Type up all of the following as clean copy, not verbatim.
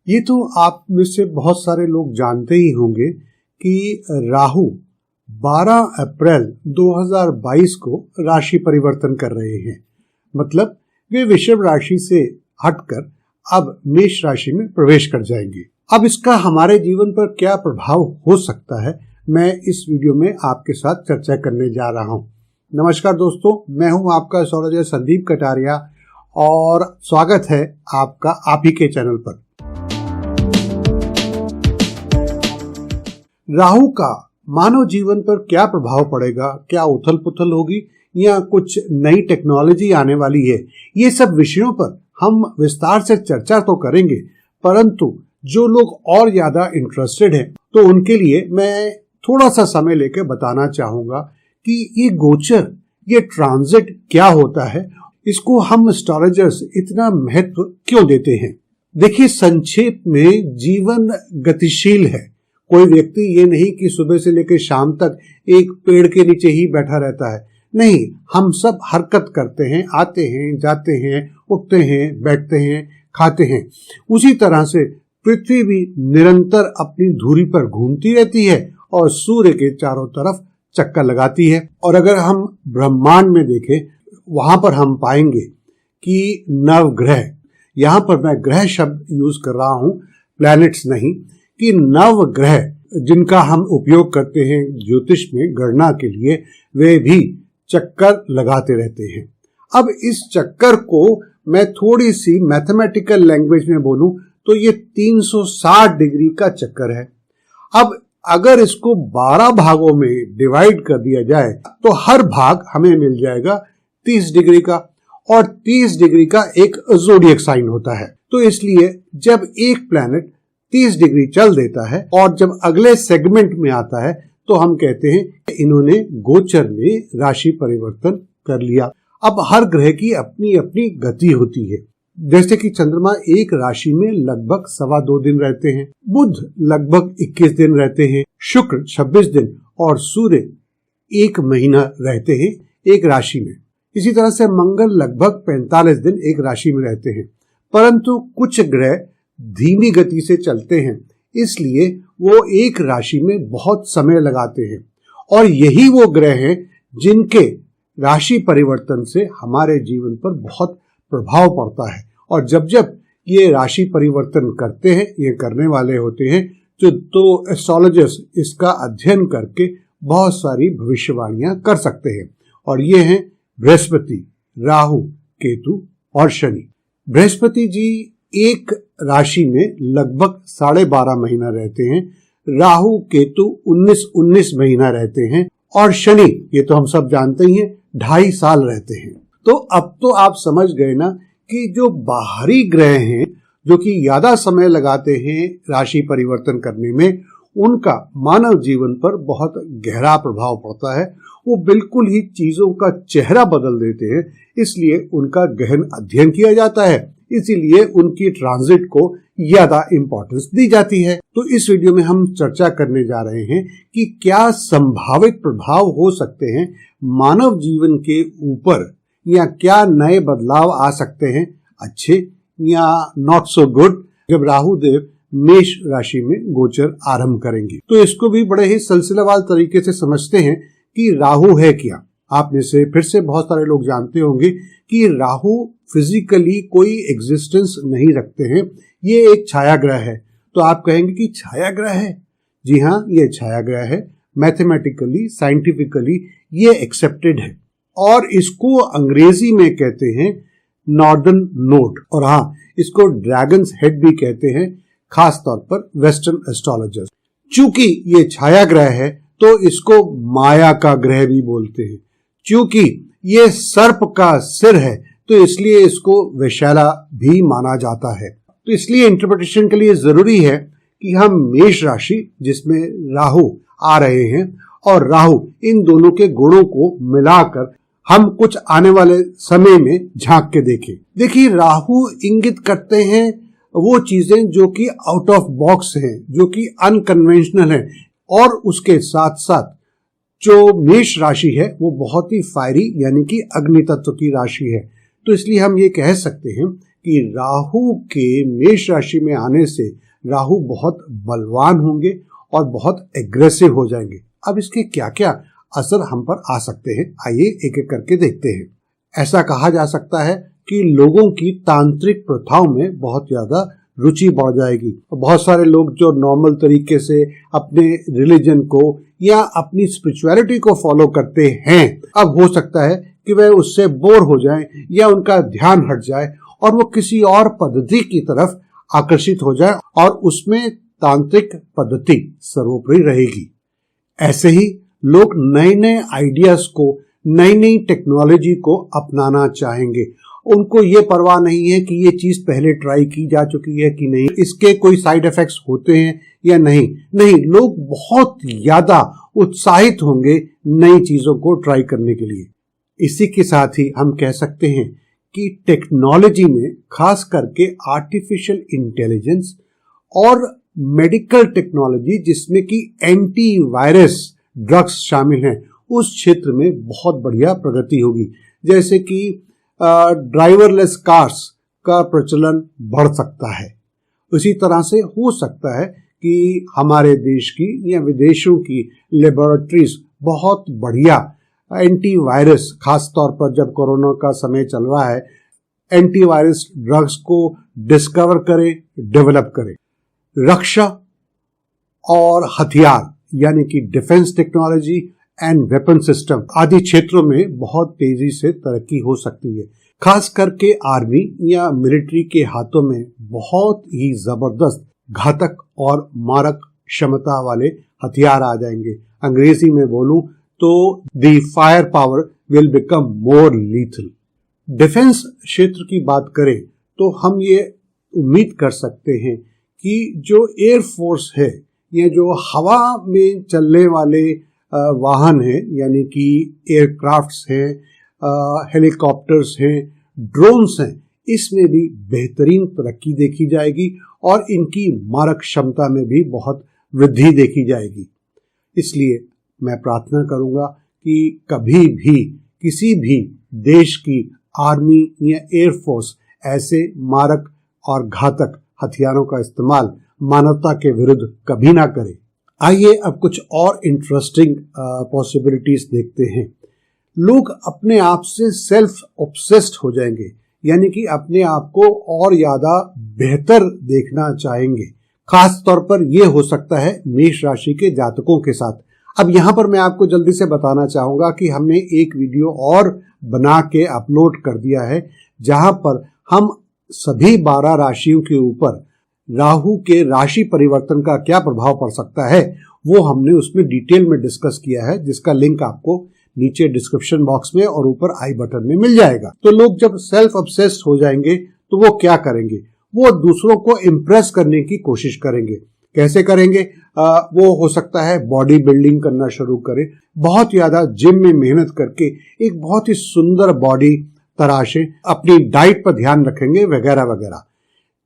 ये तो आप में से बहुत सारे लोग जानते ही होंगे कि राहु 12 अप्रैल 2022 को राशि परिवर्तन कर रहे हैं। मतलब वे वृषभ राशि से हटकर अब मेष राशि में प्रवेश कर जाएंगे। अब इसका हमारे जीवन पर क्या प्रभाव हो सकता है, मैं इस वीडियो में आपके साथ चर्चा करने जा रहा हूं। नमस्कार दोस्तों, मैं हूं आपका एस्ट्रोलॉजर संदीप कटारिया और स्वागत है आपका आप ही के चैनल पर। राहु का मानव जीवन पर क्या प्रभाव पड़ेगा, क्या उथल पुथल होगी या कुछ नई टेक्नोलॉजी आने वाली है, ये सब विषयों पर हम विस्तार से चर्चा तो करेंगे, परंतु जो लोग और ज्यादा इंटरेस्टेड हैं तो उनके लिए मैं थोड़ा सा समय लेकर बताना चाहूंगा कि ये गोचर, ये ट्रांजिट क्या होता है, इसको हम एस्ट्रोलॉजर्स इतना महत्व क्यों देते हैं। देखिए, संक्षेप में जीवन गतिशील है। कोई व्यक्ति ये नहीं कि सुबह से लेकर शाम तक एक पेड़ के नीचे ही बैठा रहता है। नहीं, हम सब हरकत करते हैं, आते हैं, जाते हैं, उठते हैं, बैठते हैं, खाते हैं। उसी तरह से पृथ्वी भी निरंतर अपनी धुरी पर घूमती रहती है और सूर्य के चारों तरफ चक्कर लगाती है। और अगर हम ब्रह्मांड में देखें, वहां पर हम पाएंगे कि नवग्रह, यहाँ पर मैं ग्रह शब्द यूज कर रहा हूं, प्लैनेट्स नहीं, कि नवग्रह जिनका हम उपयोग करते हैं ज्योतिष में गणना के लिए, वे भी चक्कर लगाते रहते हैं। अब इस चक्कर को मैं थोड़ी सी मैथमेटिकल लैंग्वेज में बोलूं तो ये 360 डिग्री का चक्कर है। अब अगर इसको 12 भागों में डिवाइड कर दिया जाए तो हर भाग हमें मिल जाएगा 30 डिग्री का, और 30 डिग्री का एक ज़ोडिएक साइन होता है। तो इसलिए जब एक प्लैनेट 30 डिग्री चल देता है और जब अगले सेगमेंट में आता है तो हम कहते हैं इन्होंने गोचर में राशि परिवर्तन कर लिया। अब हर ग्रह की अपनी अपनी गति होती है। जैसे कि चंद्रमा एक राशि में लगभग 2.25 दिन रहते हैं, बुध लगभग 21 दिन रहते हैं, शुक्र 26 दिन और सूर्य 1 महीना रहते हैं एक राशि में। इसी तरह से मंगल लगभग 45 दिन एक राशि में रहते हैं। परंतु कुछ ग्रह धीमी गति से चलते हैं, इसलिए वो एक राशि में बहुत समय लगाते हैं, और यही वो ग्रह हैं जिनके राशि परिवर्तन से हमारे जीवन पर बहुत प्रभाव पड़ता है। और जब जब ये राशि परिवर्तन करते हैं, ये करने वाले होते हैं, तो एस्ट्रोलॉजर्स इसका अध्ययन करके बहुत सारी भविष्यवाणियां कर सकते हैं। और ये हैं बृहस्पति, राहु, केतु और शनि। बृहस्पति जी एक राशि में लगभग 12.5 महीना रहते हैं, राहु केतु 19 महीना रहते हैं, और शनि, ये तो हम सब जानते ही हैं, 2.5 साल रहते हैं। तो अब तो आप समझ गए ना कि जो बाहरी ग्रह हैं जो कि ज्यादा समय लगाते हैं राशि परिवर्तन करने में, उनका मानव जीवन पर बहुत गहरा प्रभाव पड़ता है। वो बिल्कुल ही चीजों का चेहरा बदल देते हैं, इसलिए उनका गहन अध्ययन किया जाता है, इसीलिए उनकी ट्रांजिट को ज्यादा इंपॉर्टेंस दी जाती है। तो इस वीडियो में हम चर्चा करने जा रहे हैं कि क्या संभावित प्रभाव हो सकते हैं मानव जीवन के ऊपर, या क्या नए बदलाव आ सकते हैं, अच्छे या नॉट सो गुड, जब राहु देव मेष राशि में गोचर आरंभ करेंगे। तो इसको भी बड़े ही सिलसिलेवार तरीके से समझते हैं कि राहु है क्या। आप में से फिर से बहुत सारे लोग जानते होंगे कि राहु फिजिकली कोई एग्जिस्टेंस नहीं रखते हैं, ये एक छाया ग्रह है। तो आप कहेंगे कि छाया ग्रह है? जी हाँ, ये छाया ग्रह है। मैथमेटिकली, साइंटिफिकली ये एक्सेप्टेड है, और इसको अंग्रेजी में कहते हैं नॉर्दर्न नोड, और हाँ, इसको ड्रैगन्स हेड भी कहते हैं, खास तौर पर वेस्टर्न एस्ट्रोलॉजर्स। चूंकि ये छाया ग्रह है तो इसको माया का ग्रह भी बोलते हैं। चूंकि ये सर्प का सिर है तो इसलिए इसको वैशाला भी माना जाता है। तो इसलिए इंटरप्रिटेशन के लिए जरूरी है कि हम मेष राशि, जिसमें राहु आ रहे हैं, और राहु, इन दोनों के गुणों को मिलाकर हम कुछ आने वाले समय में झांक के देखें। देखिए, राहु इंगित करते हैं वो चीजें जो कि आउट ऑफ बॉक्स हैं, जो कि अनकन्वेंशनल हैं, और उसके साथ साथ जो मेष राशि है वो बहुत ही फायरी, यानी कि अग्नि तत्व की राशि है। तो इसलिए हम ये कह सकते हैं कि राहु के मेष राशि में आने से राहु बहुत बलवान होंगे और बहुत एग्रेसिव हो जाएंगे। अब इसके क्या क्या असर हम पर आ सकते हैं, आइए एक एक करके देखते हैं। ऐसा कहा जा सकता है कि लोगों की तांत्रिक प्रथाओं में बहुत ज्यादा रुचि बढ़ जाएगी। बहुत सारे लोग जो नॉर्मल तरीके से अपने रिलीजन को या अपनी स्पिरिचुअलिटी को फॉलो करते हैं, अब हो सकता है कि वह उससे बोर हो जाएं या उनका ध्यान हट जाए और वो किसी और पद्धति की तरफ आकर्षित हो जाए और उसमें तांत्रिक पद्धति सर्वोपरि रहेगी। ऐसे ही लोग नए नए आइडियाज को, नई नई टेक्नोलॉजी को अपनाना चाहेंगे। उनको ये परवाह नहीं है कि ये चीज पहले ट्राई की जा चुकी है कि नहीं, इसके कोई साइड इफेक्ट्स होते हैं या नहीं, लोग बहुत ज्यादा उत्साहित होंगे नई चीजों को ट्राई करने के लिए। इसी के साथ ही हम कह सकते हैं कि टेक्नोलॉजी में खास करके आर्टिफिशियल इंटेलिजेंस और मेडिकल टेक्नोलॉजी जिसमें कि एंटीवायरस ड्रग्स शामिल हैं, उस क्षेत्र में बहुत बढ़िया प्रगति होगी। जैसे कि ड्राइवरलेस कार्स का प्रचलन बढ़ सकता है। उसी तरह से हो सकता है कि हमारे देश की या विदेशों की लेबोरेटरीज बहुत बढ़िया एंटीवायरस, खास तौर पर जब कोरोना का समय चल रहा है, एंटीवायरस ड्रग्स को डिस्कवर करे, डेवलप करे। रक्षा और हथियार यानी कि defence technology and weapon system आदि क्षेत्रों में बहुत तेजी से तरक्की हो सकती है। खास करके आर्मी या मिलिट्री के हाथों में बहुत ही जबरदस्त घातक और मारक क्षमता वाले हथियार आ जाएंगे। अंग्रेजी में बोलूं तो the fire power will become more lethal. Defence क्षेत्र की बात करें तो हम ये उम्मीद कर सकते हैं कि जो एयर फोर्स है या जो हवा में चलने वाले वाहन हैं, यानी कि एयरक्राफ्ट्स हैं, हेलीकॉप्टर्स हैं, ड्रोन्स हैं, इसमें भी बेहतरीन तरक्की देखी जाएगी और इनकी मारक क्षमता में भी बहुत वृद्धि देखी जाएगी। इसलिए मैं प्रार्थना करूंगा कि कभी भी किसी भी देश की आर्मी या एयरफोर्स ऐसे मारक और घातक हथियारों का इस्तेमाल मानवता के विरुद्ध कभी ना करे। आइए अब कुछ और इंटरेस्टिंग पॉसिबिलिटीज देखते हैं। लोग अपने आप से सेल्फ ऑब्सेस्ड हो जाएंगे, यानी कि अपने आप को और ज्यादा बेहतर देखना चाहेंगे। खास तौर पर यह हो सकता है मेष राशि के जातकों के साथ। अब यहाँ पर मैं आपको जल्दी से बताना चाहूंगा कि हमने एक वीडियो और बना के अपलोड कर दिया है, जहां पर हम सभी 12 राशियों के ऊपर राहु के राशि परिवर्तन का क्या प्रभाव पड़ सकता है वो हमने उसमें डिटेल में डिस्कस किया है, जिसका लिंक आपको नीचे डिस्क्रिप्शन बॉक्स में और ऊपर आई बटन में मिल जाएगा। तो लोग जब सेल्फ ऑब्सेस्ड हो जाएंगे तो वो क्या करेंगे, वो दूसरों को इम्प्रेस करने की कोशिश करेंगे। कैसे करेंगे? वो हो सकता है बॉडी बिल्डिंग करना शुरू करे, बहुत ज्यादा जिम में मेहनत करके एक बहुत ही सुंदर बॉडी तराशे, अपनी डाइट पर ध्यान रखेंगे वगैरह वगैरह।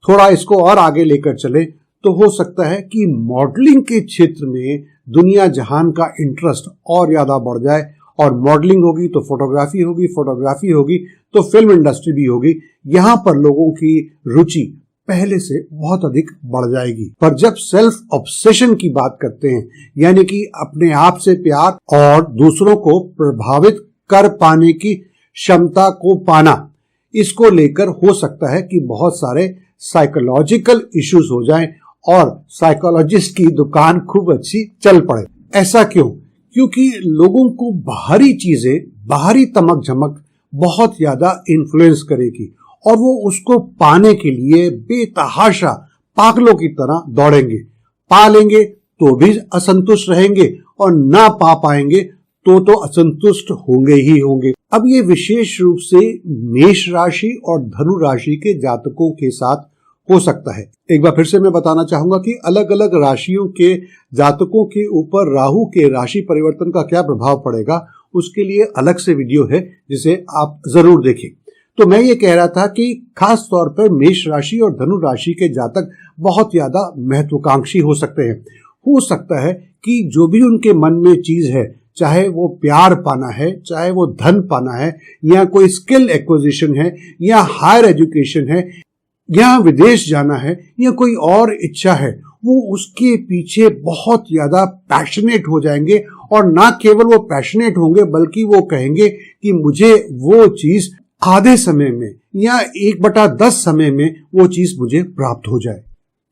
थोड़ा इसको और आगे लेकर चले तो हो सकता है कि मॉडलिंग के क्षेत्र में दुनिया जहान का इंटरेस्ट और ज्यादा बढ़ जाए, और मॉडलिंग होगी तो फोटोग्राफी होगी, फोटोग्राफी होगी तो फिल्म इंडस्ट्री भी होगी। यहाँ पर लोगों की रुचि पहले से बहुत अधिक बढ़ जाएगी। पर जब सेल्फ ऑब्सेशन की बात करते हैं, यानी कि अपने आप से प्यार और दूसरों को प्रभावित कर पाने की क्षमता को पाना, इसको लेकर हो सकता है कि बहुत सारे साइकोलॉजिकल इश्यूज हो जाएं और साइकोलॉजिस्ट की दुकान खूब अच्छी चल पड़े। ऐसा क्यों? क्योंकि लोगों को बाहरी चीजें, बाहरी तमक झमक बहुत ज्यादा इन्फ्लुएंस करेगी और वो उसको पाने के लिए बेतहाशा पागलों की तरह दौड़ेंगे। पा लेंगे तो भी असंतुष्ट रहेंगे और ना पा पाएंगे तो असंतुष्ट होंगे ही होंगे। अब ये विशेष रूप से मेष राशि और धनु राशि के जातकों के साथ हो सकता है। एक बार फिर से मैं बताना चाहूंगा कि अलग अलग राशियों के जातकों के ऊपर राहु के राशि परिवर्तन का क्या प्रभाव पड़ेगा, उसके लिए अलग से वीडियो है जिसे आप जरूर देखें। तो मैं ये कह रहा था कि खास तौर पर मेष राशि और धनु राशि के जातक बहुत ज्यादा महत्वाकांक्षी हो सकते हैं। हो सकता है कि जो भी उनके मन में चीज है, चाहे वो प्यार पाना है, चाहे वो धन पाना है, या कोई स्किल एक्विजिशन है, या हायर एजुकेशन है, या विदेश जाना है या कोई और इच्छा है, वो उसके पीछे बहुत ज्यादा पैशनेट हो जाएंगे। और ना केवल वो पैशनेट होंगे बल्कि वो कहेंगे कि मुझे वो चीज आधे समय में या 1/10 समय में वो चीज मुझे प्राप्त हो जाए।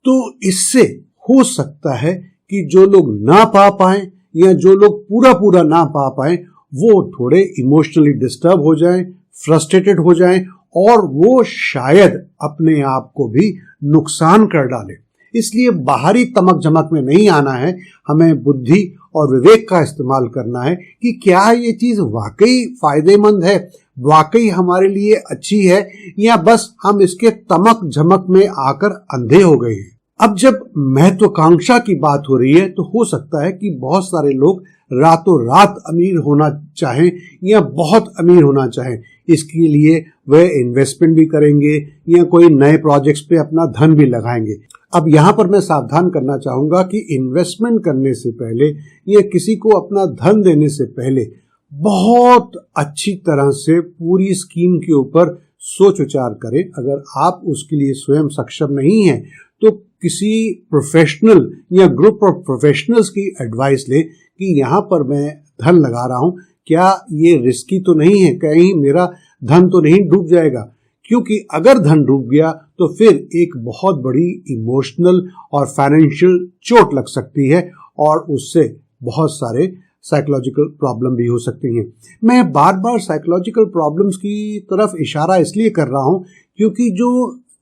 तो इससे हो सकता है कि जो लोग ना पा पाए या जो लोग पूरा ना पा पाए वो थोड़े इमोशनली डिस्टर्ब हो जाएं, फ्रस्ट्रेटेड हो जाएं और वो शायद अपने आप को भी नुकसान कर डाले। इसलिए बाहरी तमक झमक में नहीं आना है, हमें बुद्धि और विवेक का इस्तेमाल करना है कि क्या ये चीज वाकई फायदेमंद है, वाकई हमारे लिए अच्छी है, या बस हम इसके तमक झमक में आकर अंधे हो गए हैं। अब जब महत्वाकांक्षा की बात हो रही है तो हो सकता है कि बहुत सारे लोग रातों रात अमीर होना चाहें या बहुत अमीर होना चाहें। इसके लिए वे इन्वेस्टमेंट भी करेंगे या कोई नए प्रोजेक्ट्स पे अपना धन भी लगाएंगे। अब यहाँ पर मैं सावधान करना चाहूंगा कि इन्वेस्टमेंट करने से पहले या किसी को अपना धन देने से पहले बहुत अच्छी तरह से पूरी स्कीम के ऊपर सोच विचार करें। अगर आप उसके लिए स्वयं सक्षम नहीं हैं तो किसी प्रोफेशनल या ग्रुप ऑफ प्रोफेशनल्स की एडवाइस लें कि यहाँ पर मैं धन लगा रहा हूँ, क्या ये रिस्की तो नहीं है, कहीं मेरा धन तो नहीं डूब जाएगा। क्योंकि अगर धन डूब गया तो फिर एक बहुत बड़ी इमोशनल और फाइनेंशियल चोट लग सकती है और उससे बहुत सारे साइकोलॉजिकल प्रॉब्लम भी हो सकती हैं। मैं बार बार साइकोलॉजिकल प्रॉब्लम्स की तरफ इशारा इसलिए कर रहा हूँ क्योंकि जो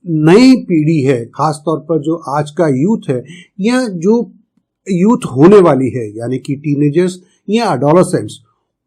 नई पीढ़ी है, खासतौर पर जो आज का यूथ है या जो यूथ होने वाली है यानी कि टीनेजर्स या एडोलेसेंट्स,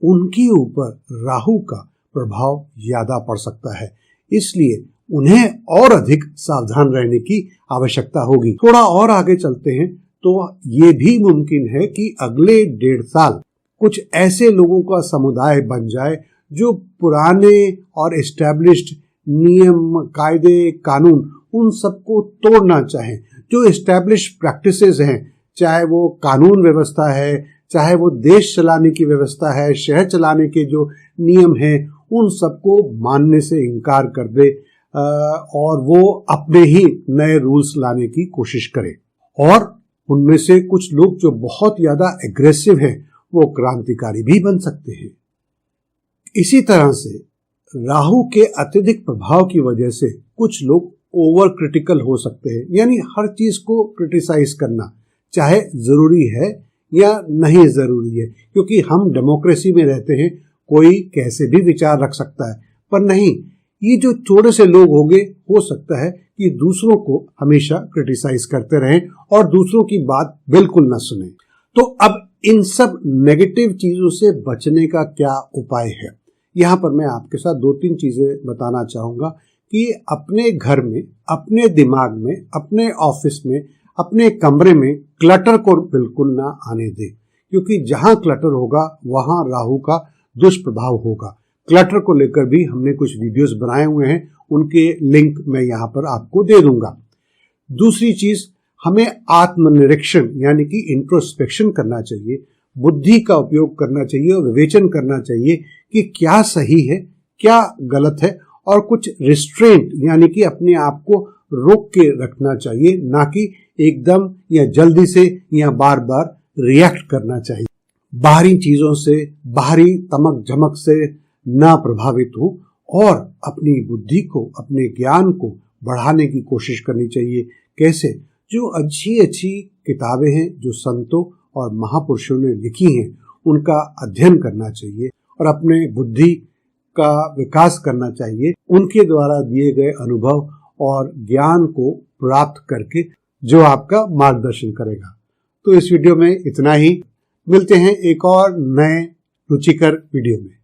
उनके ऊपर राहु का प्रभाव ज्यादा पड़ सकता है। इसलिए उन्हें और अधिक सावधान रहने की आवश्यकता होगी। थोड़ा और आगे चलते हैं तो ये भी मुमकिन है कि अगले 1.5 साल कुछ ऐसे लोगों का समुदाय बन जाए जो पुराने और एस्टैब्लिश्ड नियम, कायदे, कानून उन सबको तोड़ना चाहें। जो एस्टैब्लिश्ड प्रैक्टिसेस हैं, चाहे वो कानून व्यवस्था है, चाहे वो देश चलाने की व्यवस्था है, शहर चलाने के जो नियम हैं, उन सबको मानने से इनकार कर दे और वो अपने ही नए रूल्स लाने की कोशिश करे। और उनमें से कुछ लोग जो बहुत ज्यादा एग्रेसिव हैं वो क्रांतिकारी भी बन सकते हैं। इसी तरह से राहु के अत्यधिक प्रभाव की वजह से कुछ लोग ओवर क्रिटिकल हो सकते हैं, यानी हर चीज को क्रिटिसाइज करना, चाहे जरूरी है या नहीं जरूरी है। क्योंकि हम डेमोक्रेसी में रहते हैं, कोई कैसे भी विचार रख सकता है, पर नहीं, ये जो थोड़े से लोग होंगे हो सकता है कि दूसरों को हमेशा क्रिटिसाइज करते रहें और दूसरों की बात बिल्कुल न सुने। तो अब इन सब नेगेटिव चीजों से बचने का क्या उपाय है, यहाँ पर मैं आपके साथ 2-3 चीजें बताना चाहूंगा कि अपने घर में, अपने दिमाग में, अपने ऑफिस में, अपने कमरे में क्लटर को बिल्कुल ना आने दें। क्योंकि जहां क्लटर होगा वहां राहु का दुष्प्रभाव होगा। क्लटर को लेकर भी हमने कुछ वीडियोस बनाए हुए हैं, उनके लिंक मैं यहाँ पर आपको दे दूंगा। दूसरी चीज, हमें आत्मनिरीक्षण यानी कि इंट्रोस्पेक्शन करना चाहिए, बुद्धि का उपयोग करना चाहिए और विवेचन करना चाहिए कि क्या सही है, क्या गलत है, और कुछ रिस्ट्रेंट यानी कि अपने आप को रोक के रखना चाहिए, ना कि एकदम या जल्दी से या बार बार रिएक्ट करना चाहिए। बाहरी चीजों से, बाहरी तमक झमक से ना प्रभावित हो और अपनी बुद्धि को, अपने ज्ञान को बढ़ाने की कोशिश करनी चाहिए। कैसे? जो अच्छी अच्छी किताबें हैं जो संतों और महापुरुषों ने लिखी हैं, उनका अध्ययन करना चाहिए और अपने बुद्धि का विकास करना चाहिए, उनके द्वारा दिए गए अनुभव और ज्ञान को प्राप्त करके, जो आपका मार्गदर्शन करेगा। तो इस वीडियो में इतना ही, मिलते हैं एक और नए रुचिकर वीडियो में।